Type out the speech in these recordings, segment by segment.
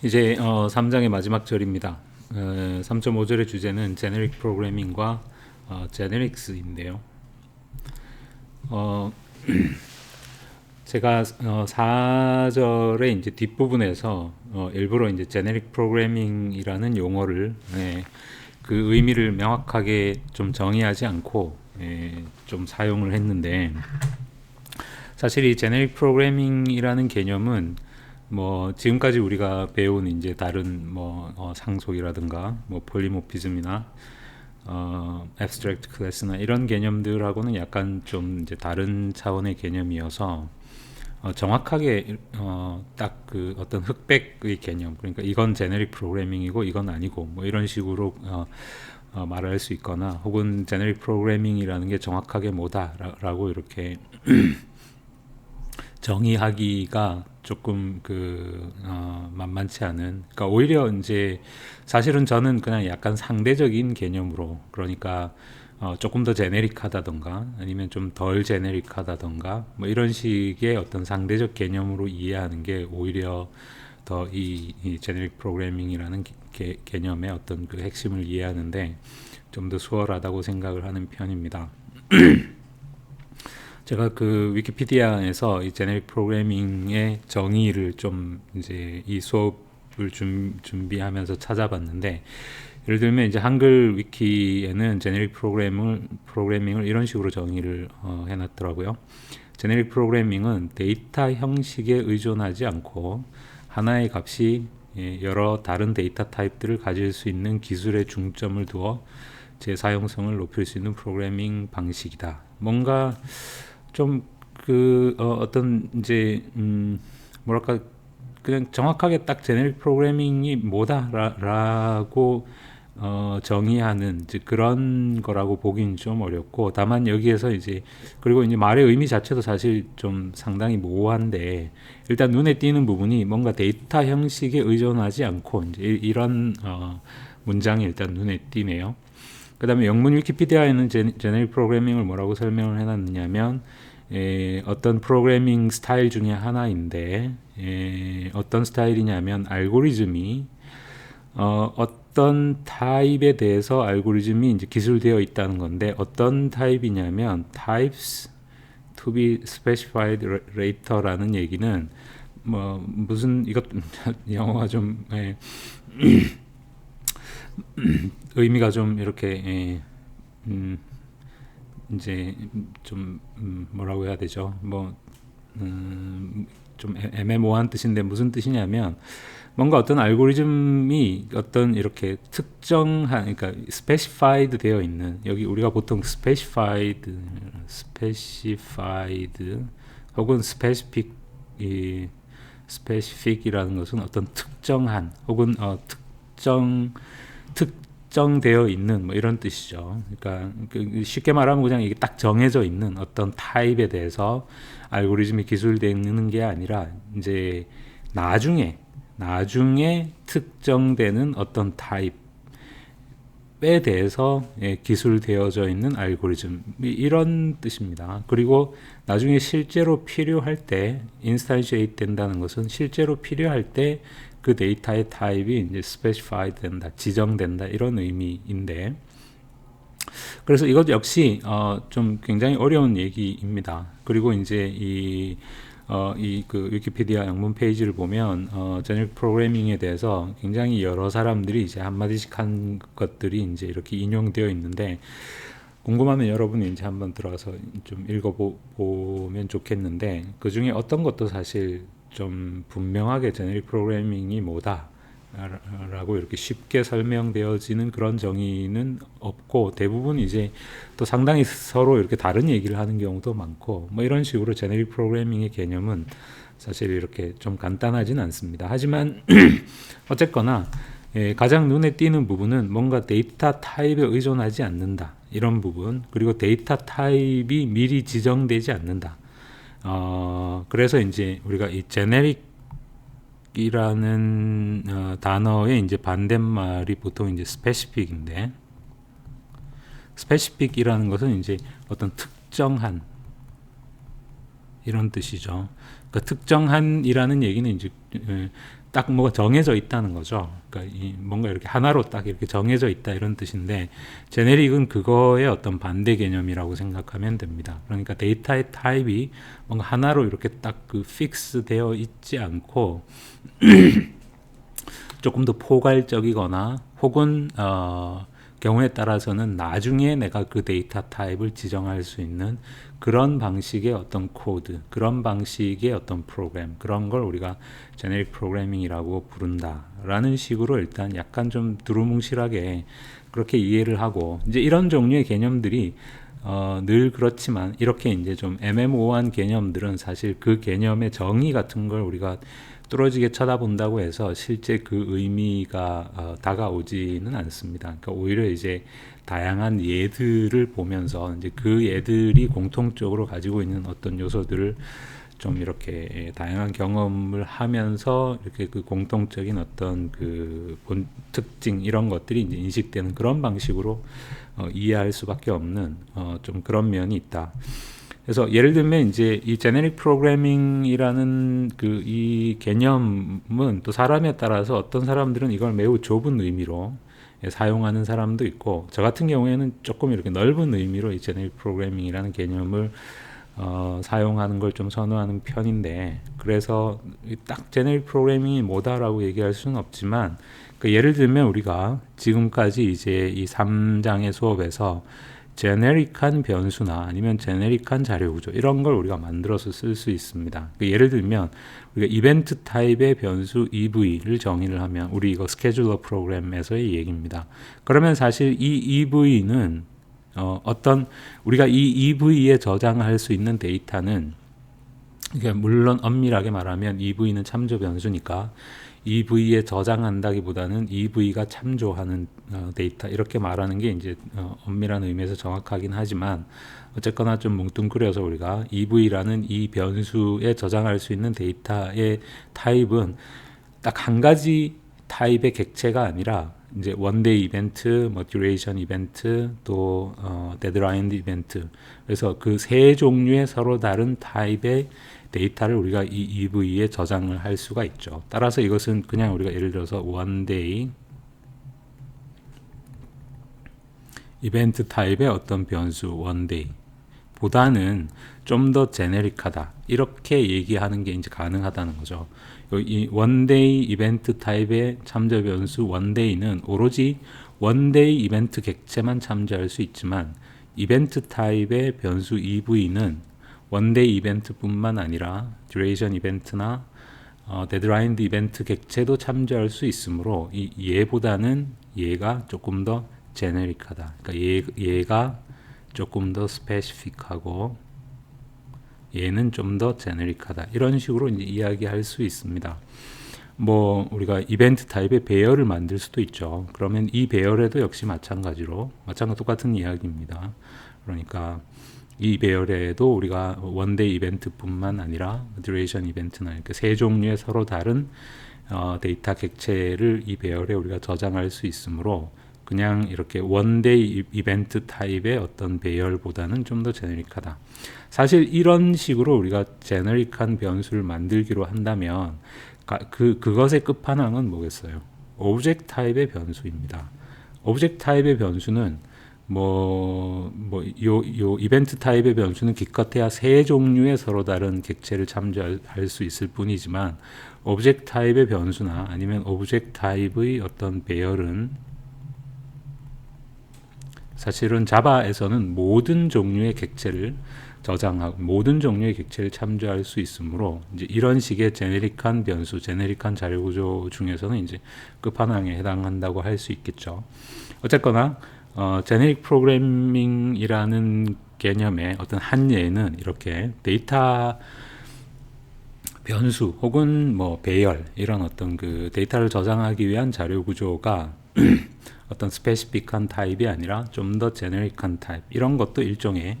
이제 3장의 마지막 절입니다. 3.5절의 주제는 제네릭 프로그래밍과 제네릭스인데요. 어, 제가 4절의 이제 뒷부분에서 일부러 이제 제네릭 프로그래밍이라는 용어를 그 의미를 명확하게 좀 정의하지 않고 좀 사용을 했는데, 사실 이 제네릭 프로그래밍이라는 개념은 뭐 지금까지 우리가 배운 이제 다른 뭐 상속이라든가 뭐 폴리모피즘이나 abstract class나 이런 개념들하고는 약간 좀 이제 다른 차원의 개념이어서 정확하게 딱 그 어떤 흑백의 개념, 그러니까 이건 제네릭 프로그래밍이고 이건 아니고 뭐 이런 식으로 말할 수 있거나, 혹은 제네릭 프로그래밍이라는 게 정확하게 뭐다라고 이렇게 정의하기가 조금 만만치 않은, 그러니까 오히려 이제 사실은 저는 그냥 약간 상대적인 개념으로, 그러니까 조금 더 제네릭하다던가 아니면 좀 덜 제네릭하다던가 뭐 이런 식의 어떤 상대적 개념으로 이해하는 게 오히려 더 이 제네릭 프로그래밍이라는 개념의 어떤 그 핵심을 이해하는데 좀 더 수월하다고 생각을 하는 편입니다. 제가 그 위키피디아에서 이 제네릭 프로그래밍의 정의를 좀 이제 이 수업을 준비하면서 찾아봤는데, 예를 들면 이제 한글 위키에는 제네릭 프로그래밍을 이런 식으로 정의를 해놨더라고요. 제네릭 프로그래밍은 데이터 형식에 의존하지 않고 하나의 값이 여러 다른 데이터 타입들을 가질 수 있는 기술에 중점을 두어 제 사용성을 높일 수 있는 프로그래밍 방식이다. 뭔가 좀 어떤 이제 뭐랄까, 그냥 정확하게 딱 제네릭 프로그래밍이 뭐다라고 정의하는 이제 그런 거라고 보기는 좀 어렵고, 다만 여기에서 이제, 그리고 이제 말의 의미 자체도 사실 좀 상당히 모호한데, 일단 눈에 띄는 부분이 뭔가 데이터 형식에 의존하지 않고 이제 이런 문장이 일단 눈에 띄네요. 그 다음에 영문 위키피디아에는 제네릭 프로그래밍을 뭐라고 설명을 해놨느냐면, 어떤 프로그래밍 스타일 중에 하나인데, 어떤 스타일이냐면 알고리즘이 어떤 타입에 대해서 알고리즘이 이제 기술되어 있다는 건데, 어떤 타입이냐면 types to be specified later라는 얘기는 뭐 무슨, 이것 영어가 좀 의미가 좀 이렇게 이제 좀 뭐라고 해야 되죠? 좀 애매모호한 뜻인데, 무슨 뜻이냐면 뭔가 어떤 알고리즘이 어떤 이렇게 특정한, 그러니까 specified 되어 있는, 여기 우리가 보통 specified 혹은 specific이라는 것은 어떤 특정한 혹은 특정되어 있는 뭐 이런 뜻이죠. 그러니까 쉽게 말하면 그냥 이게 딱 정해져 있는 어떤 타입에 대해서 알고리즘이 기술되는 게 아니라, 이제 나중에 특정되는 어떤 타입에 대해서 기술되어져 있는 알고리즘, 이런 뜻입니다. 그리고 나중에 실제로 필요할 때 인스탄시에이트 된다는 것은 실제로 필요할 때 그 데이터의 타입이 이제 스페시파이드 된다, 지정된다, 이런 의미인데, 그래서 이것 역시 좀 굉장히 어려운 얘기입니다. 그리고 이제 그 위키피디아 영문 페이지를 보면 제네릭 프로그래밍에 대해서 굉장히 여러 사람들이 이제 한마디씩 한 것들이 이제 이렇게 인용되어 있는데, 궁금하면 여러분이 이제 한번 들어가서 좀 읽어보면 좋겠는데, 그 중에 어떤 것도 사실 좀 분명하게 제네릭 프로그래밍이 뭐다 라고 이렇게 쉽게 설명되어지는 그런 정의는 없고, 대부분 이제 또 상당히 서로 이렇게 다른 얘기를 하는 경우도 많고, 뭐 이런 식으로 제네릭 프로그래밍의 개념은 사실 이렇게 좀 간단하진 않습니다. 하지만 어쨌거나 가장 눈에 띄는 부분은 뭔가 데이터 타입에 의존하지 않는다, 이런 부분, 그리고 데이터 타입이 미리 지정되지 않는다. 그래서 이제 우리가 이 제네릭이라는 단어의 이제 반대말이 보통 이제 스페시픽인데, 스페시픽이라는 것은 이제 어떤 특정한, 이런 뜻이죠. 그러니까 특정한이라는 얘기는 이제 딱 뭐가 정해져 있다는 거죠. 그러니까 뭔가 이렇게 하나로 딱 이렇게 정해져 있다 이런 뜻인데, 제네릭은 그거의 어떤 반대 개념이라고 생각하면 됩니다. 그러니까 데이터의 타입이 뭔가 하나로 이렇게 딱 그 픽스 되어 있지 않고 조금 더 포괄적이거나 혹은 경우에 따라서는 나중에 내가 그 데이터 타입을 지정할 수 있는 그런 방식의 어떤 코드, 그런 방식의 어떤 프로그램, 그런 걸 우리가 제네릭 프로그래밍이라고 부른다라는 식으로 일단 약간 좀 두루뭉실하게 그렇게 이해를 하고, 이제 이런 종류의 개념들이 늘 그렇지만 이렇게 이제 좀 애매모호한 개념들은 사실 그 개념의 정의 같은 걸 우리가 뚫어지게 쳐다본다고 해서 실제 그 의미가 다가오지는 않습니다. 그러니까 오히려 이제 다양한 예들을 보면서 이제 그 예들이 공통적으로 가지고 있는 어떤 요소들을 좀 이렇게 다양한 경험을 하면서 이렇게 그 공통적인 어떤 그 본 특징 이런 것들이 이제 인식되는 그런 방식으로 이해할 수밖에 없는 좀 그런 면이 있다. 그래서 예를 들면 이제 이 제네릭 프로그래밍이라는 그 이 개념은 또 사람에 따라서 어떤 사람들은 이걸 매우 좁은 의미로 사용하는 사람도 있고, 저 같은 경우에는 조금 이렇게 넓은 의미로 이 제네릭 프로그래밍이라는 개념을 사용하는 걸 좀 선호하는 편인데, 그래서 딱 제네릭 프로그래밍이 뭐다라고 얘기할 수는 없지만, 그 예를 들면 우리가 지금까지 이제 이 3장의 수업에서 제네릭한 변수나 아니면 제네릭한 자료 구조 이런 걸 우리가 만들어서 쓸 수 있습니다. 그 예를 들면 우리가 이벤트 타입의 변수 EV를 정의를 하면, 우리 이거 스케줄러 프로그램에서의 얘기입니다. 그러면 사실 이 EV는 어떤 우리가 이 EV에 저장할 수 있는 데이터는, 그러니까 물론 엄밀하게 말하면 EV는 참조 변수니까 EV에 저장한다기보다는 EV가 참조하는 데이터 이렇게 말하는 게 이제 엄밀한 의미에서 정확하긴 하지만, 어쨌거나 좀 뭉뚱그려서 우리가 EV라는 이 변수에 저장할 수 있는 데이터의 타입은 딱 한 가지 타입의 객체가 아니라 이제 원데이 이벤트, 뭐 듀레이션 이벤트, 또 데드라인 이벤트, 그래서 그 세 종류의 서로 다른 타입의 데이터를 우리가 이 EV에 저장을 할 수가 있죠. 따라서 이것은 그냥 우리가 예를 들어서 원데이 이벤트 타입의 어떤 변수 원데이 보다는 좀 더 제네릭하다 이렇게 얘기하는 게 이제 가능하다는 거죠. 이 원데이 이벤트 타입의 참조 변수 원데이는 오로지 원데이 이벤트 객체만 참조할 수 있지만, 이벤트 타입의 변수 EV는 원데이 이벤트뿐만 아니라 듀레이션 이벤트나 데드라인 이벤트 객체도 참조할 수 있으므로 이 얘보다는 얘가 조금 더 제네릭하다. 그러니까 얘가 조금 더 스페시픽하고 얘는 좀 더 제네릭하다. 이런 식으로 이제 이야기할 수 있습니다. 뭐 우리가 이벤트 타입의 배열을 만들 수도 있죠. 그러면 이 배열에도 역시 마찬가지로 똑같은 이야기입니다. 그러니까 이 배열에도 우리가 원데이 이벤트뿐만 아니라 듀레이션 이벤트나 이렇게 세 종류의 서로 다른 데이터 객체를 이 배열에 우리가 저장할 수 있으므로 그냥 이렇게 원데이 이벤트 타입의 어떤 배열보다는 좀 더 제네릭하다. 사실 이런 식으로 우리가 제네릭한 변수를 만들기로 한다면 그것의 끝판왕은 뭐겠어요? 오브젝트 타입의 변수입니다. 오브젝트 타입의 변수는 요 이벤트 타입의 변수는 기껏해야 세 종류의 서로 다른 객체를 참조할 수 있을 뿐이지만, 오브젝트 타입의 변수나 아니면 오브젝트 타입의 어떤 배열은 사실은 자바에서는 모든 종류의 객체를 저장하고 모든 종류의 객체를 참조할 수 있으므로 이제 이런 식의 제네릭한 변수, 제네릭한 자료 구조 중에서는 이제 끝판왕에 해당한다고 할 수 있겠죠. 어쨌거나 제네릭 프로그래밍이라는 개념의 어떤 한 예는 이렇게 데이터 변수 혹은 뭐 배열 이런 어떤 그 데이터를 저장하기 위한 자료 구조가 어떤 스페시픽한 타입이 아니라 좀 더 제네릭한 타입, 이런 것도 일종의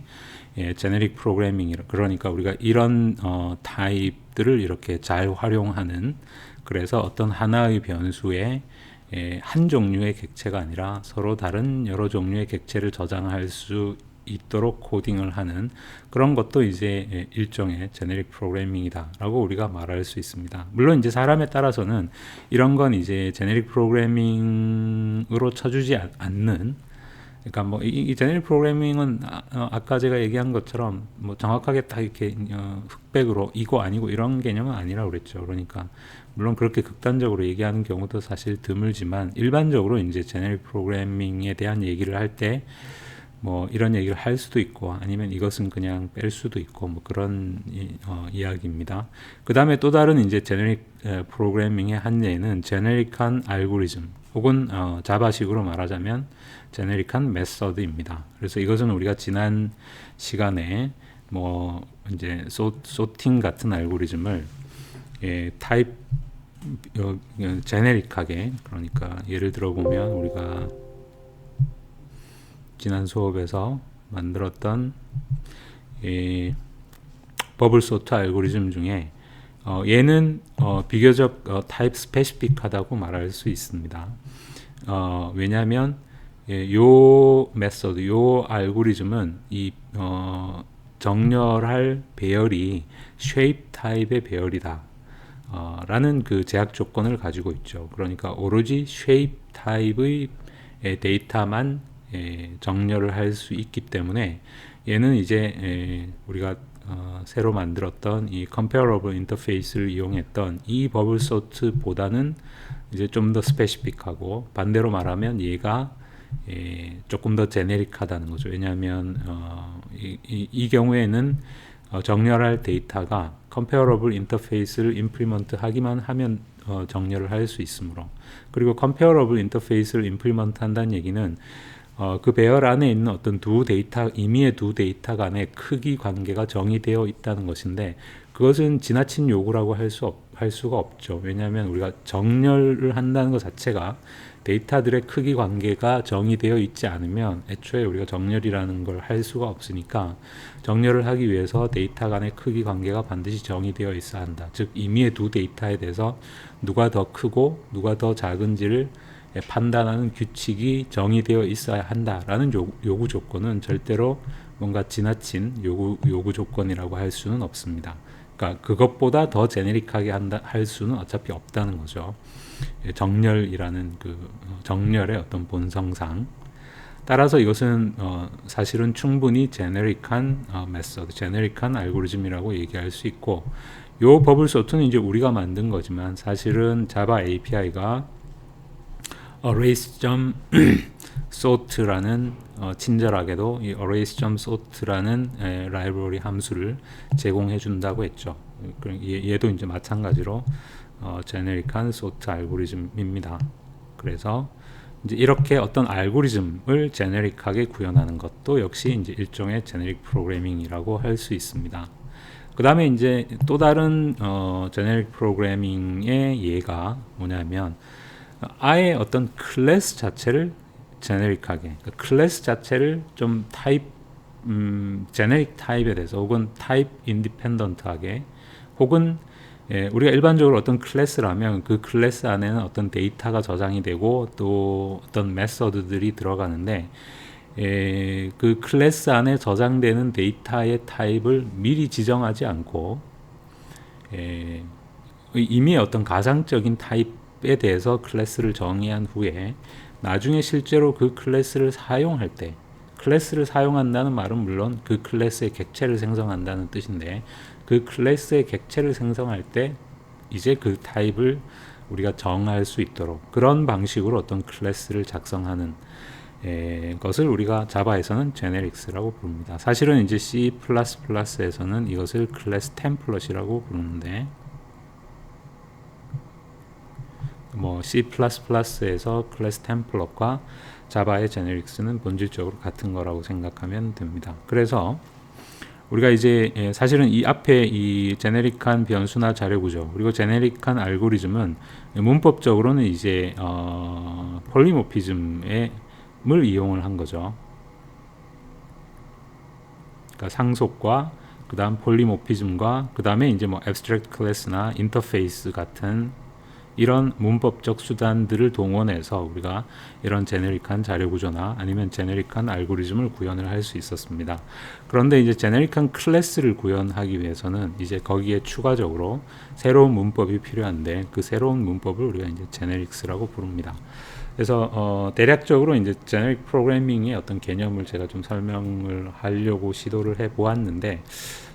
제네릭 프로그래밍이라, 그러니까 우리가 이런 타입들을 이렇게 잘 활용하는, 그래서 어떤 하나의 변수에 한 종류의 객체가 아니라 서로 다른 여러 종류의 객체를 저장할 수 있도록 코딩을 하는 그런 것도 이제 일종의 제네릭 프로그래밍이다라고 우리가 말할 수 있습니다. 물론 이제 사람에 따라서는 이런 건 이제 제네릭 프로그래밍으로 쳐주지 않는, 그러니까 뭐 이 제네릭 프로그래밍은 아까 제가 얘기한 것처럼 뭐 정확하게 딱 이렇게 흑백으로 이거 아니고 이런 개념은 아니라고 그랬죠. 그러니까 물론 그렇게 극단적으로 얘기하는 경우도 사실 드물지만 일반적으로 이제 제네릭 프로그래밍에 대한 얘기를 할 때 뭐 이런 얘기를 할 수도 있고 아니면 이것은 그냥 뺄 수도 있고 뭐 그런 이야기입니다. 그 다음에 또 다른 이제 제네릭 프로그래밍의 한 예는 제네릭한 알고리즘 혹은 자바식으로 말하자면 제네릭한 메서드입니다. 그래서 이것은 우리가 지난 시간에 뭐 이제 소팅 같은 알고리즘을 타입 제네릭하게, 그러니까 예를 들어 보면 우리가 지난 수업에서 만들었던 버블 소트 알고리즘 중에 얘는 비교적 타입 스페시픽하다고 말할 수 있습니다. 왜냐하면 요 메서드, 요 알고리즘은 이 정렬할 배열이 쉐입 타입의 배열이다 라는 그 제약 조건을 가지고 있죠. 그러니까 오로지 쉐입 타입의 데이터만 정렬을 할 수 있기 때문에 얘는 이제 우리가 새로 만들었던 이 comparable interface를 이용했던 이 버블 소트보다는 이제 좀 더 스페시픽하고, 반대로 말하면 얘가 조금 더 제네릭하다는 거죠. 왜냐하면 이 경우에는 정렬할 데이터가 comparable interface를 implement 하기만 하면 정렬을 할 수 있으므로, 그리고 comparable interface를 implement 한다는 얘기는 그 배열 안에 있는 어떤 두 데이터, 임의의 두 데이터 간의 크기 관계가 정의되어 있다는 것인데, 그것은 지나친 요구라고 할 수가 없죠. 왜냐하면 우리가 정렬을 한다는 것 자체가 데이터들의 크기 관계가 정의되어 있지 않으면 애초에 우리가 정렬이라는 걸 할 수가 없으니까, 정렬을 하기 위해서 데이터 간의 크기 관계가 반드시 정의되어 있어야 한다. 즉 임의의 두 데이터에 대해서 누가 더 크고 누가 더 작은지를 판단하는 규칙이 정의되어 있어야 한다라는 요구 조건은 절대로 뭔가 지나친 요구 조건이라고 할 수는 없습니다. 그러니까 그것보다 더 제네릭하게 할 수는 어차피 없다는 거죠. 정렬이라는 그 정렬의 어떤 본성상. 따라서 이것은 사실은 충분히 제네릭한 메서드, 제네릭한 알고리즘이라고 얘기할 수 있고, 요 버블 소트는 이제 우리가 만든 거지만 사실은 자바 API가 arrays.sort라는 친절하게도 이 arrays.sort라는 라이브러리 함수를 제공해 준다고 했죠. 얘도 이제 마찬가지로 제네릭한 소트 알고리즘입니다. 그래서 이제 이렇게 어떤 알고리즘을 제네릭하게 구현하는 것도 역시 이제 일종의 제네릭 프로그래밍이라고 할 수 있습니다. 그 다음에 이제 또 다른 제네릭 프로그래밍의 예가 뭐냐면, 아예 어떤 클래스 자체를 제네릭하게, 그러니까 클래스 자체를 좀 타입 제네릭 타입에 대해서 혹은 타입 인디펜던트하게, 혹은 우리가 일반적으로 어떤 클래스라면 그 클래스 안에는 어떤 데이터가 저장이 되고 또 어떤 메서드들이 들어가는데, 그 클래스 안에 저장되는 데이터의 타입을 미리 지정하지 않고 이미 어떤 가상적인 타입에 대해서 클래스를 정의한 후에 나중에 실제로 그 클래스를 사용할 때, 클래스를 사용한다는 말은 물론 그 클래스의 객체를 생성한다는 뜻인데, 그 클래스의 객체를 생성할 때 이제 그 타입을 우리가 정할 수 있도록 그런 방식으로 어떤 클래스를 작성하는 것을 우리가 자바에서는 제네릭스라고 부릅니다. 사실은 이제 C++에서는 이것을 클래스 템플릿이라고 부르는데, 뭐 C++에서 클래스 템플릿과 자바의 제네릭스는 본질적으로 같은 거라고 생각하면 됩니다. 그래서 우리가 이제 사실은 이 앞에 이 제네릭한 변수나 자료 구조 그리고 제네릭한 알고리즘은 문법적으로는 이제 폴리모피즘을 이용을 한 거죠. 그러니까 상속과 그다음 폴리모피즘과 그다음에 이제 뭐 abstract class나 인터페이스 같은 이런 문법적 수단들을 동원해서 우리가 이런 제네릭한 자료 구조나 아니면 제네릭한 알고리즘을 구현을 할 수 있었습니다. 그런데 이제 제네릭한 클래스를 구현하기 위해서는 이제 거기에 추가적으로 새로운 문법이 필요한데 그 새로운 문법을 우리가 이제 제네릭스라고 부릅니다. 그래서 대략적으로 이제 제네릭 프로그래밍의 어떤 개념을 제가 좀 설명을 하려고 시도를 해 보았는데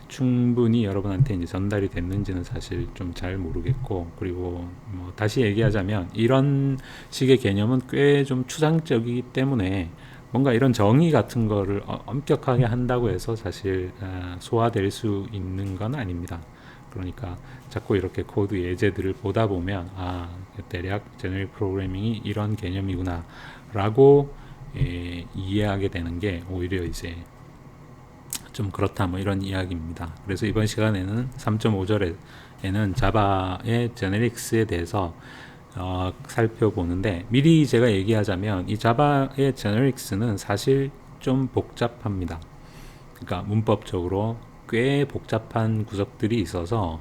충분히 여러분한테 이제 전달이 됐는지는 사실 좀 잘 모르겠고, 그리고 뭐 다시 얘기하자면 이런 식의 개념은 꽤 좀 추상적이기 때문에 뭔가 이런 정의 같은 거를 엄격하게 한다고 해서 사실 소화될 수 있는 건 아닙니다. 그러니까 자꾸 이렇게 코드 예제들을 보다 보면 대략 제너릭 프로그래밍이 이런 개념이구나 라고 이해하게 되는 게 오히려 이제 좀 그렇다 뭐 이런 이야기입니다. 그래서 이번 시간에는 3.5절에는 자바의 제네릭스에 대해서 살펴보는데, 미리 제가 얘기하자면 이 자바의 제네릭스는 사실 좀 복잡합니다. 그러니까 문법적으로 꽤 복잡한 구석들이 있어서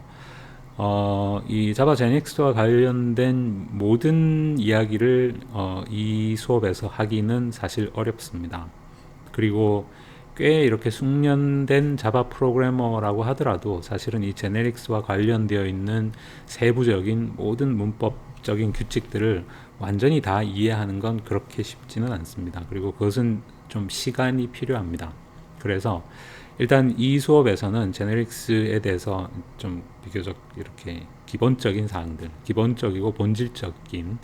이 자바 제네릭스와 관련된 모든 이야기를 이 수업에서 하기는 사실 어렵습니다. 그리고 꽤 이렇게 숙련된 자바 프로그래머라고 하더라도 사실은 이 제네릭스와 관련되어 있는 세부적인 모든 문법적인 규칙들을 완전히 다 이해하는 건 그렇게 쉽지는 않습니다. 그리고 그것은 좀 시간이 필요합니다. 그래서 일단 이 수업에서는 제네릭스에 대해서 좀 비교적 이렇게 기본적인 사항들, 기본적이고 본질적인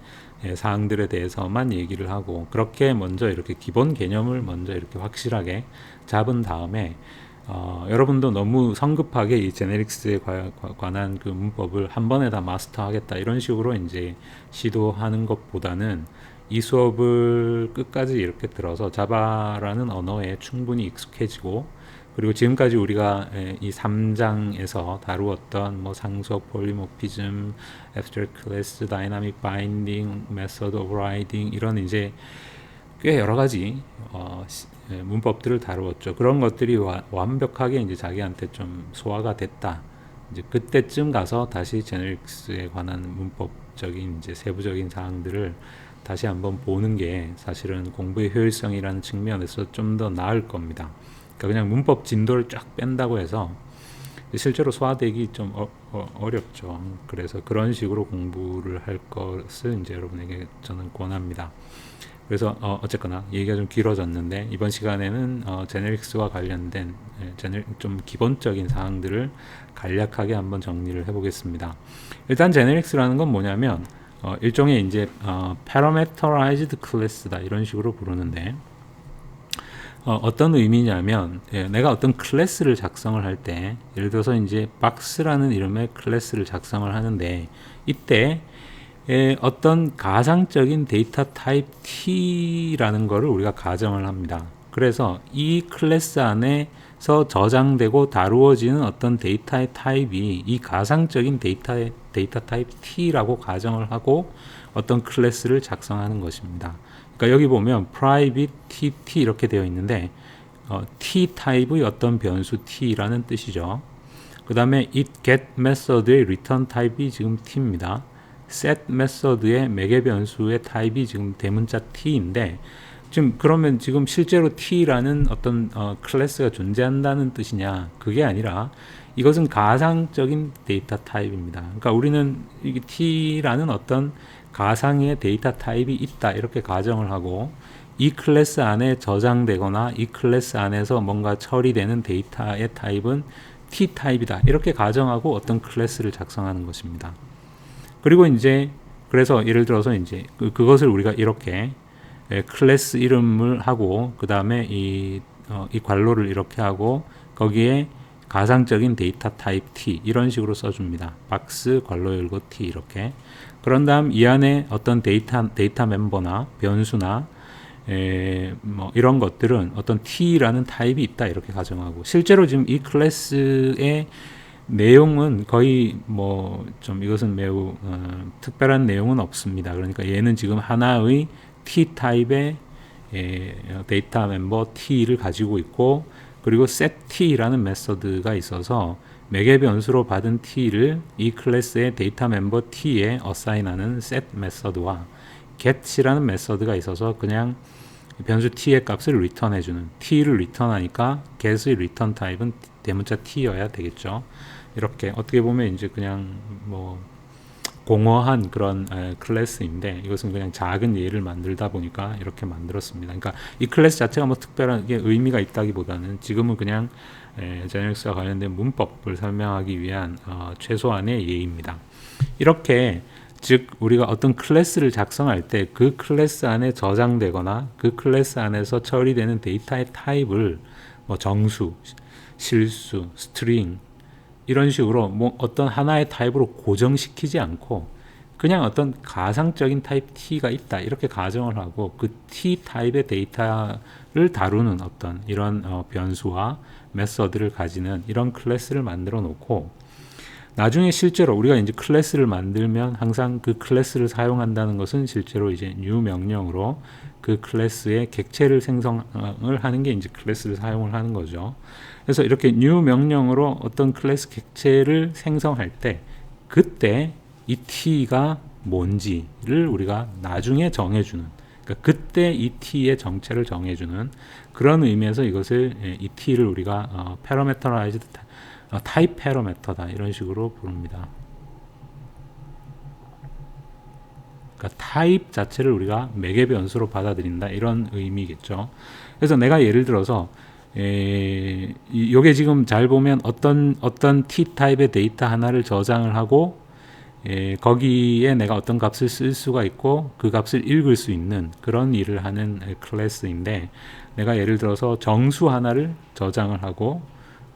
사항들에 대해서만 얘기를 하고, 그렇게 먼저 이렇게 기본 개념을 먼저 이렇게 확실하게 잡은 다음에 여러분도 너무 성급하게 이 제네릭스에 관한 그 문법을 한 번에 다 마스터하겠다 이런 식으로 이제 시도하는 것보다는 이 수업을 끝까지 이렇게 들어서 자바라는 언어에 충분히 익숙해지고, 그리고 지금까지 우리가 이 3장에서 다루었던 뭐 상수업, 폴리모피즘, abstract class, dynamic binding, method overriding 이런 이제 꽤 여러 가지 문법들을 다루었죠. 그런 것들이 완벽하게 이제 자기한테 좀 소화가 됐다. 이제 그때쯤 가서 다시 제네릭스에 관한 문법적인 이제 세부적인 사항들을 다시 한번 보는 게 사실은 공부의 효율성이라는 측면에서 좀 더 나을 겁니다. 그러니까 그냥 문법 진도를 쫙 뺀다고 해서 실제로 소화되기 좀 어렵죠. 그래서 그런 식으로 공부를 할 것을 이제 여러분에게 저는 권합니다. 그래서 어쨌거나 얘기가 좀 길어졌는데 이번 시간에는 제네릭스와 관련된 좀 기본적인 사항들을 간략하게 한번 정리를 해보겠습니다. 일단 제네릭스라는 건 뭐냐면 일종의 이제 parameterized class다 이런 식으로 부르는데, 어떤 의미냐면 내가 어떤 클래스를 작성을 할 때, 예를 들어서 이제 박스라는 이름의 클래스를 작성을 하는데 이때 어떤 가상적인 데이터 타입 T라는 거를 우리가 가정을 합니다. 그래서 이 클래스 안에서 저장되고 다루어지는 어떤 데이터의 타입이 이 가상적인 데이터 타입 T라고 가정을 하고 어떤 클래스를 작성하는 것입니다. 그러니까 여기 보면 private TT 이렇게 되어 있는데 T 타입의 어떤 변수 T라는 뜻이죠. 그 다음에 it get method의 return 타입이 지금 T입니다. set method의 매개 변수의 타입이 지금 대문자 T인데, 지금 그러면 지금 실제로 T라는 어떤 클래스가 존재한다는 뜻이냐? 그게 아니라 이것은 가상적인 데이터 타입입니다. 그러니까 우리는 이 T라는 어떤 가상의 데이터 타입이 있다 이렇게 가정을 하고, 이 클래스 안에 저장되거나 이 클래스 안에서 뭔가 처리되는 데이터의 타입은 T 타입이다 이렇게 가정하고 어떤 클래스를 작성하는 것입니다. 그리고 이제 그래서 예를 들어서 이제 그것을 우리가 이렇게 클래스 이름을 하고 그 다음에 이 괄호를 이렇게 하고 거기에 가상적인 데이터 타입 T 이런 식으로 써줍니다. 박스 괄호 열고 T 이렇게. 그런 다음 이 안에 어떤 데이터 멤버나 변수나 뭐 이런 것들은 어떤 T라는 타입이 있다 이렇게 가정하고, 실제로 지금 이 클래스의 내용은 거의 뭐 좀 이것은 매우 특별한 내용은 없습니다. 그러니까 얘는 지금 하나의 T 타입의 데이터 멤버 T를 가지고 있고, 그리고 set T라는 메서드가 있어서 매개 변수로 받은 t를 이 클래스의 데이터 멤버 t에 어사인하는 set 메서드와 get이라는 메서드가 있어서 그냥 변수 t의 값을 리턴해주는, t를 리턴하니까 get의 리턴 타입은 대문자 t여야 되겠죠. 이렇게 어떻게 보면 이제 그냥 뭐 공허한 그런 클래스인데, 이것은 그냥 작은 예를 만들다 보니까 이렇게 만들었습니다. 그러니까 이 클래스 자체가 뭐 특별하게 의미가 있다기보다는 지금은 그냥 제너릭스와 관련된 문법을 설명하기 위한 최소한의 예입니다. 이렇게 즉 우리가 어떤 클래스를 작성할 때 그 클래스 안에 저장되거나 그 클래스 안에서 처리되는 데이터의 타입을 뭐 정수, 실수, 스트링 이런 식으로 뭐 어떤 하나의 타입으로 고정시키지 않고 그냥 어떤 가상적인 타입 t가 있다 이렇게 가정을 하고 그 t 타입의 데이터를 다루는 어떤 이런 변수와 메서드를 가지는 이런 클래스를 만들어 놓고, 나중에 실제로 우리가 이제 클래스를 만들면 항상 그 클래스를 사용한다는 것은 실제로 이제 new 명령으로 그 클래스의 객체를 생성을 하는 게 이제 클래스를 사용을 하는 거죠. 그래서 이렇게 new 명령으로 어떤 클래스 객체를 생성할 때 그때 이 t가 뭔지를 우리가 나중에 정해주는, 그러니까 그때 이 t의 정체를 정해주는 그런 의미에서 이것을 이 t를 우리가 parameterized 타입 패러메터다 이런 식으로 부릅니다. 그러니까 타입 자체를 우리가 매개 변수로 받아들인다 이런 의미겠죠. 그래서 내가 예를 들어서 요게 지금 잘 보면 어떤 t 타입의 데이터 하나를 저장을 하고 거기에 내가 어떤 값을 쓸 수가 있고 그 값을 읽을 수 있는 그런 일을 하는 클래스인데, 내가 예를 들어서 정수 하나를 저장을 하고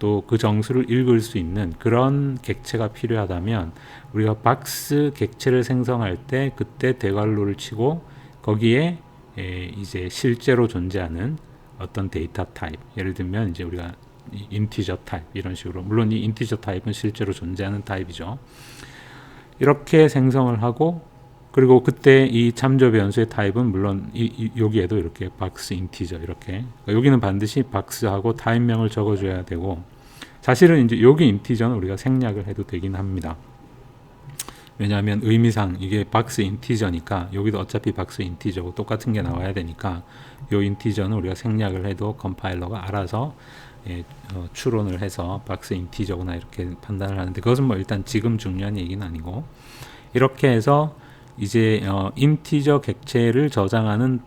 또 그 정수를 읽을 수 있는 그런 객체가 필요하다면 우리가 박스 객체를 생성할 때 그때 대괄호를 치고 거기에 이제 실제로 존재하는 어떤 데이터 타입, 예를 들면 이제 우리가 인티저 타입 이런 식으로, 물론 이 인티저 타입은 실제로 존재하는 타입이죠. 이렇게 생성을 하고, 그리고 그때 이 참조 변수의 타입은 물론 여기에도 이렇게 박스 인티저 이렇게, 그러니까 여기는 반드시 박스하고 타입명을 적어줘야 되고, 사실은 이제 여기 인티저는 우리가 생략을 해도 되긴 합니다. 왜냐하면 의미상 이게 박스 인티저니까 여기도 어차피 박스 인티저고 똑같은 게 나와야 되니까 이 인티저는 우리가 생략을 해도 컴파일러가 알아서 추론을 해서 박스 인티저구나 이렇게 판단을 하는데, 그것은 뭐 일단 지금 중요한 얘기는 아니고, 이렇게 해서 이제 인티저 객체를 저장하는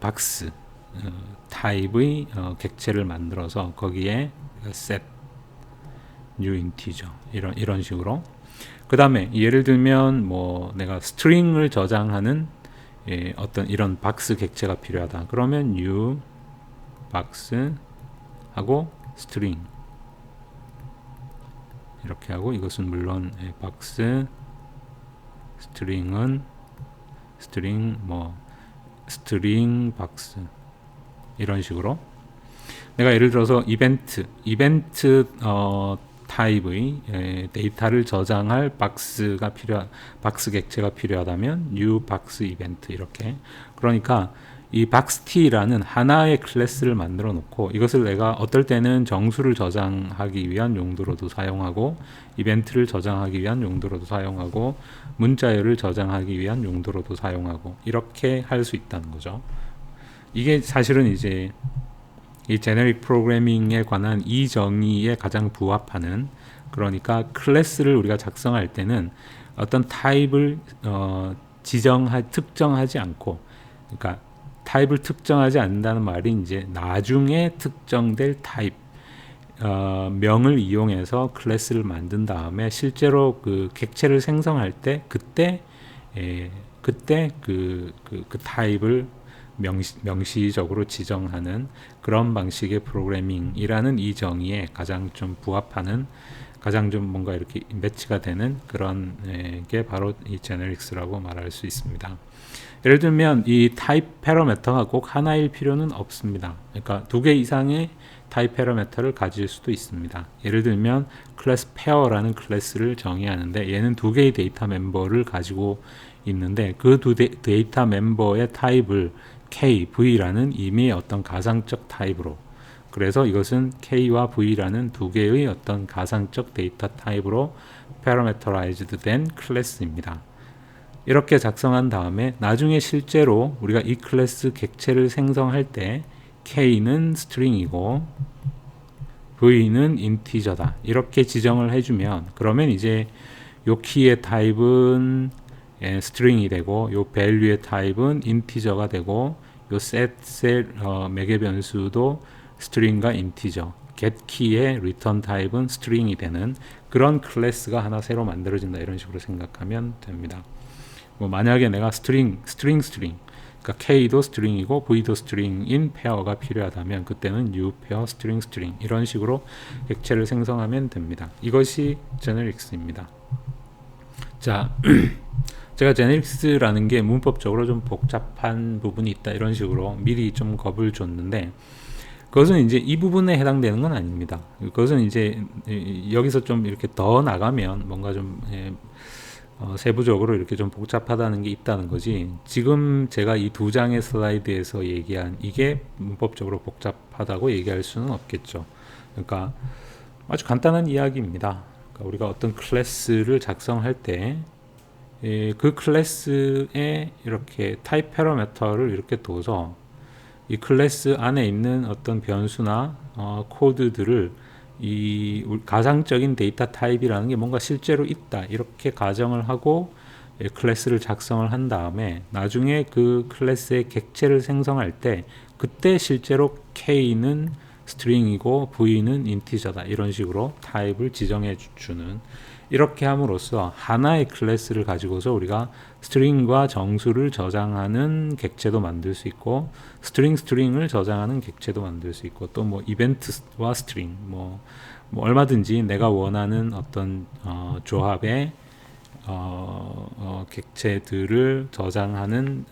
박스 타입의 객체를 만들어서 거기에 set new integer 이런 식으로, 그 다음에 예를 들면 뭐 내가 스트링을 저장하는 어떤 이런 박스 객체가 필요하다 그러면 new 박스 하고 스트링 이렇게 하고, 이것은 물론 박스 스트링은 스트링 뭐 스트링 박스 이런 식으로, 내가 예를 들어서 이벤트 타입의 데이터를 저장할 박스 객체가 필요하다면 new 박스 이벤트 이렇게, 그러니까 이 박스 t라는 하나의 클래스를 만들어 놓고 이것을 내가 어떨 때는 정수를 저장하기 위한 용도로도 사용하고 이벤트를 저장하기 위한 용도로도 사용하고 문자열을 저장하기 위한 용도로도 사용하고 이렇게 할 수 있다는 거죠. 이게 사실은 이제 이 제너릭 프로그래밍에 관한 이 정의에 가장 부합하는, 그러니까 클래스를 우리가 작성할 때는 어떤 타입을 특정하지 않고, 그러니까 타입을 특정하지 않는다는 말이 이제 나중에 특정될 타입 명을 이용해서 클래스를 만든 다음에 실제로 그 객체를 생성할 때 그때 그 타입을 명시적으로 지정하는 그런 방식의 프로그래밍이라는 이 정의에 가장 좀 부합하는, 가장 좀 뭔가 이렇게 매치가 되는 그런 게 바로 이 제너릭스라고 말할 수 있습니다. 예를 들면 이 타입 패러메터가 꼭 하나일 필요는 없습니다. 그러니까 두 개 이상의 타입 패러메터를 가질 수도 있습니다. 예를 들면 클래스 페어라는 클래스를 정의하는데 얘는 두 개의 데이터 멤버를 가지고 있는데 그 두 데이터 멤버의 타입을 K, V라는 이미 어떤 가상적 타입으로, 그래서 이것은 K와 V라는 두 개의 어떤 가상적 데이터 타입으로 parameterized 된 클래스입니다. 이렇게 작성한 다음에 나중에 실제로 우리가 이 클래스 객체를 생성할 때 K는 스트링이고 V는 인티저다 이렇게 지정을 해주면, 그러면 이제 요 키의 타입은 스트링이 되고 요 value의 타입은 인티저가 되고 요 set의 매개 변수도 스트링과 인티저, get key의 return 타입은 스트링이 되는 그런 클래스가 하나 새로 만들어진다, 이런 식으로 생각하면 됩니다. 뭐 만약에 내가 스트링 그러니까 K도 스트링이고 V도 스트링인 페어가 필요하다면 그때는 new 페어 스트링 이런 식으로 객체를 생성하면 됩니다. 이것이 제네릭스입니다. 자, 제가 제네릭스라는 게 문법적으로 좀 복잡한 부분이 있다 이런 식으로 미리 좀 겁을 줬는데, 그것은 이제 이 부분에 해당되는 건 아닙니다. 그것은 이제 여기서 좀 이렇게 더 나가면 뭔가 좀 세부적으로 이렇게 좀 복잡하다는 게 있다는 거지, 지금 제가 이 두 장의 슬라이드에서 얘기한 이게 문법적으로 복잡하다고 얘기할 수는 없겠죠. 그러니까 아주 간단한 이야기입니다. 그러니까 우리가 어떤 클래스를 작성할 때 그 클래스에 이렇게 타입 패러미터를 이렇게 둬서 이 클래스 안에 있는 어떤 변수나 코드들을 이 가상적인 데이터 타입이라는 게 뭔가 실제로 있다 이렇게 가정을 하고 클래스를 작성을 한 다음에 나중에 그 클래스의 객체를 생성할 때 그때 실제로 K는 스트링이고 V는 인티저다 이런 식으로 타입을 지정해 주는, 이렇게 함으로써 하나의 클래스를 가지고서 우리가 스트링과 정수를 저장하는 객체도 만들 수 있고 스트링을 저장하는 객체도 만들 수 있고 또 뭐 이벤트와 스트링 뭐 얼마든지 내가 원하는 어떤 조합의 객체들을 저장하는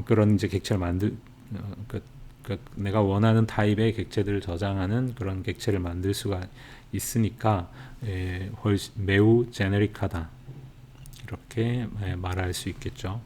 그런 이제 객체를 내가 원하는 타입의 객체들을 저장하는 그런 객체를 만들 수가 있으니까 매우 제네릭하다 이렇게 말할 수 있겠죠.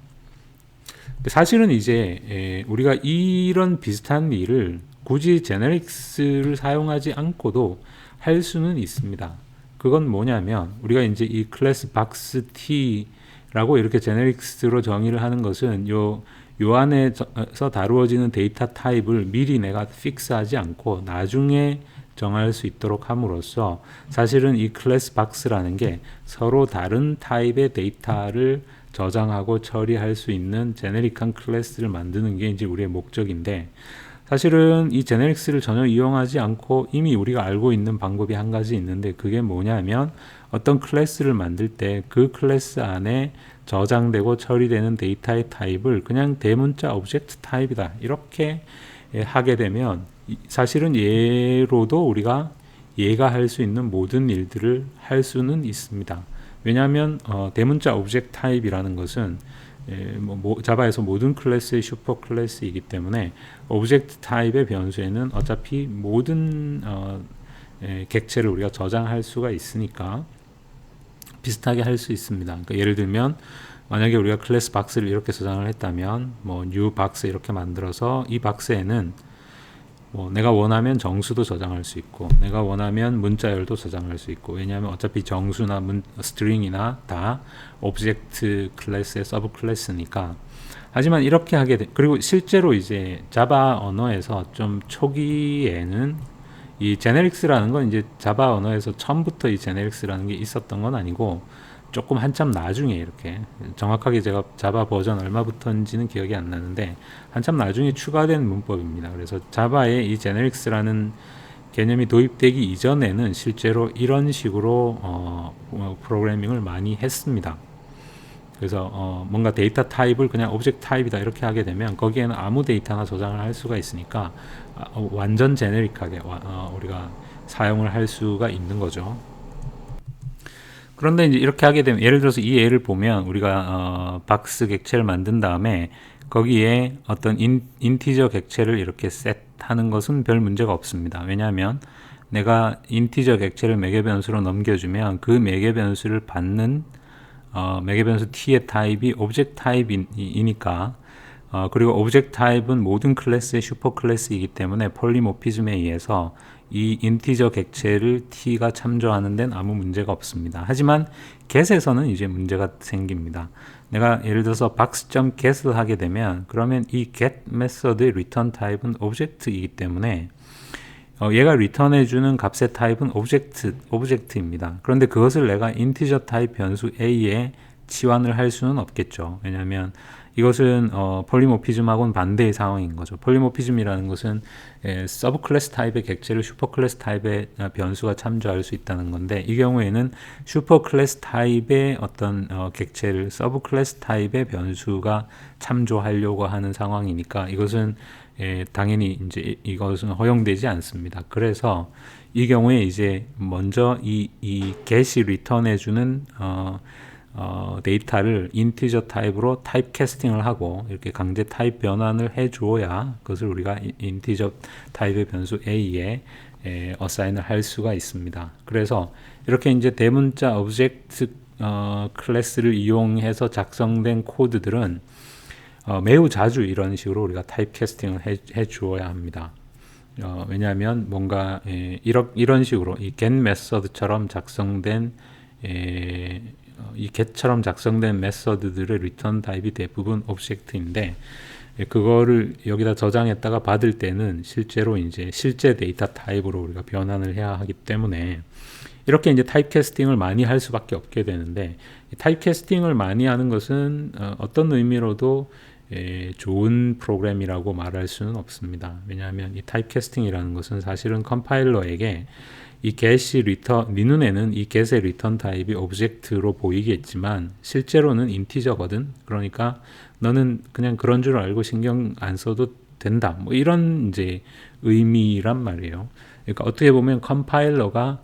사실은 이제 우리가 이런 비슷한 일을 굳이 제네릭스를 사용하지 않고도 할 수는 있습니다. 그건 뭐냐면 우리가 이제 이 클래스 박스 T라고 이렇게 제네릭스로 정의를 하는 것은 요 안에서 다루어지는 데이터 타입을 미리 내가 픽스하지 않고 나중에 정할 수 있도록 함으로써 사실은 이 클래스 박스라는 게 서로 다른 타입의 데이터를 저장하고 처리할 수 있는 제네릭한 클래스를 만드는 게 이제 우리의 목적인데, 사실은 이 제네릭스를 전혀 이용하지 않고 이미 우리가 알고 있는 방법이 한 가지 있는데, 그게 뭐냐면 어떤 클래스를 만들 때 그 클래스 안에 저장되고 처리되는 데이터의 타입을 그냥 대문자 오브젝트 타입이다 이렇게 하게 되면 사실은 얘로도 우리가 얘가 할 수 있는 모든 일들을 할 수는 있습니다. 왜냐하면 대문자 오브젝트 타입이라는 것은 자바에서 모든 클래스의 슈퍼 클래스이기 때문에 오브젝트 타입의 변수에는 어차피 모든 객체를 우리가 저장할 수가 있으니까 비슷하게 할 수 있습니다. 그러니까 예를 들면 만약에 우리가 클래스 박스를 이렇게 저장을 했다면 뭐 new 박스 이렇게 만들어서 이 박스에는 뭐 내가 원하면 정수도 저장할 수 있고 내가 원하면 문자열도 저장할 수 있고, 왜냐하면 어차피 정수나 스트링이나 다 오브젝트 클래스의 서브 클래스니까. 하지만 이렇게 하게 그리고 실제로 이제 자바 언어에서 좀 초기에는 이 제네릭스라는 건 이제 자바 언어에서 처음부터 이 제네릭스라는 게 있었던 건 아니고 조금 한참 나중에, 이렇게 정확하게 제가 자바 버전 얼마부터인지는 기억이 안 나는데 한참 나중에 추가된 문법입니다. 그래서 자바에 이 제네릭스라는 개념이 도입되기 이전에는 실제로 이런 식으로 프로그래밍을 많이 했습니다. 그래서 뭔가 데이터 타입을 그냥 오브젝트 타입이다 이렇게 하게 되면 거기에는 아무 데이터나 저장을 할 수가 있으니까 완전 제네릭하게 우리가 사용을 할 수가 있는 거죠. 그런데 이제 이렇게 하게 되면 예를 들어서 이 예를 보면 우리가 박스 객체를 만든 다음에 거기에 어떤 인티저 객체를 이렇게 셋하는 것은 별 문제가 없습니다. 왜냐하면 내가 인티저 객체를 매개 변수로 넘겨주면 그 매개 변수를 받는 매개 변수 t의 타입이 오브젝트 타입이니까 그리고 오브젝트 타입은 모든 클래스의 슈퍼 클래스이기 때문에 폴리모피즘에 의해서 이 인티저 객체를 t가 참조하는 데는 아무 문제가 없습니다. 하지만 get에서는 이제 문제가 생깁니다. 내가 예를 들어서 box.get을 하게 되면 그러면 이 get 메서드의 return 타입은 오브젝트이기 때문에 얘가 리턴해주는 값의 타입은 오브젝트입니다. 그런데 그것을 내가 인티저 타입 변수 a에 치환을 할 수는 없겠죠. 왜냐하면 이것은 폴리모피즘하고는 반대의 상황인 거죠. 폴리모피즘이라는 것은 서브 클래스 타입의 객체를 슈퍼 클래스 타입의 변수가 참조할 수 있다는 건데, 이 경우에는 슈퍼 클래스 타입의 어떤 객체를 서브 클래스 타입의 변수가 참조하려고 하는 상황이니까 이것은 당연히 이제 이것은 허용되지 않습니다. 그래서 이 경우에 이제 먼저 이 get이 리턴해주는 데이터를 인티저 타입으로 타입 캐스팅을 하고 이렇게 강제 타입 변환을 해주어야 그것을 우리가 인티저 타입의 변수 a에 어사인을 할 수가 있습니다. 그래서 이렇게 이제 대문자 오브젝트 클래스를 이용해서 작성된 코드들은 매우 자주 이런 식으로 우리가 타입 캐스팅을 해 주어야 합니다. 왜냐하면 뭔가 이런 식으로 이 get 메서드처럼 작성된 이 get처럼 작성된 메서드들의 리턴 타입이 대부분 오브젝트인데, 그거를 여기다 저장했다가 받을 때는 실제로 이제 실제 데이터 타입으로 우리가 변환을 해야 하기 때문에 이렇게 이제 타입 캐스팅을 많이 할 수밖에 없게 되는데, 타입 캐스팅을 많이 하는 것은 어떤 의미로도 좋은 프로그램이라고 말할 수는 없습니다. 왜냐하면 이 타입 캐스팅이라는 것은 사실은 컴파일러에게 이 get이 리턴, 네 눈에는 이 get의 리턴 타입이 오브젝트로 보이겠지만 실제로는 인티저거든. 그러니까 너는 그냥 그런 줄 알고 신경 안 써도 된다. 뭐 이런 이제 의미란 말이에요. 그러니까 어떻게 보면 컴파일러가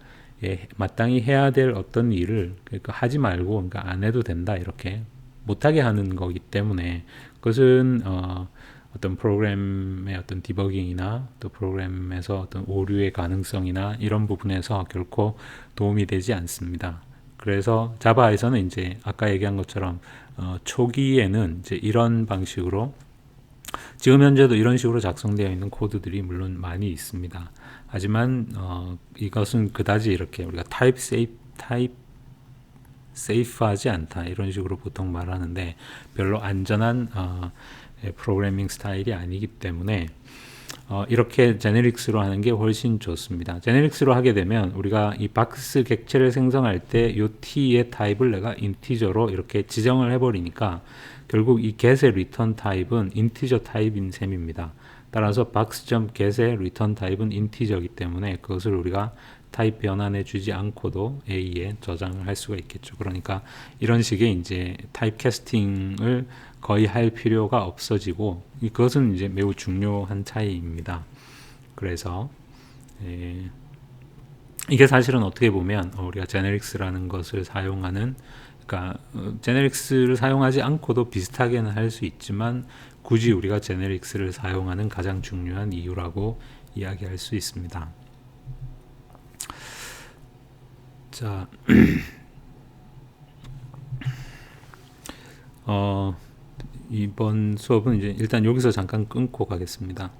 마땅히 해야 될 어떤 일을 그러니까 하지 말고, 그러니까 안 해도 된다, 이렇게 못하게 하는 거기 때문에 그것은 어떤 프로그램의 어떤 디버깅이나 또 프로그램에서 어떤 오류의 가능성이나 이런 부분에서 결코 도움이 되지 않습니다. 그래서 자바에서는 이제 아까 얘기한 것처럼 초기에는 이제 이런 방식으로, 지금 현재도 이런 식으로 작성되어 있는 코드들이 물론 많이 있습니다. 하지만 이것은 그다지 이렇게 우리가 타입 세이프하지 않다, 이런 식으로 보통 말하는데 별로 안전한 프로그래밍 스타일이 아니기 때문에 이렇게 제네릭스로 하는 게 훨씬 좋습니다. 제네릭스로 하게 되면 우리가 이 박스 객체를 생성할 때 이 t의 타입을 내가 인티저로 이렇게 지정을 해버리니까 결국 이 get의 리턴 타입은 인티저 타입인 셈입니다. 따라서 box.get의 리턴 타입은 인티저이기 때문에 그것을 우리가 타입 변환해 주지 않고도 A에 저장을 할 수가 있겠죠. 그러니까 이런 식의 이제 타입 캐스팅을 거의 할 필요가 없어지고, 그것은 이제 매우 중요한 차이입니다. 그래서 이게 사실은 어떻게 보면 우리가 제네릭스라는 것을 사용하는, 그러니까 제네릭스를 사용하지 않고도 비슷하게는 할 수 있지만 굳이 우리가 제네릭스를 사용하는 가장 중요한 이유라고 이야기할 수 있습니다. 자, 이번 수업은 이제 일단 여기서 잠깐 끊고 가겠습니다.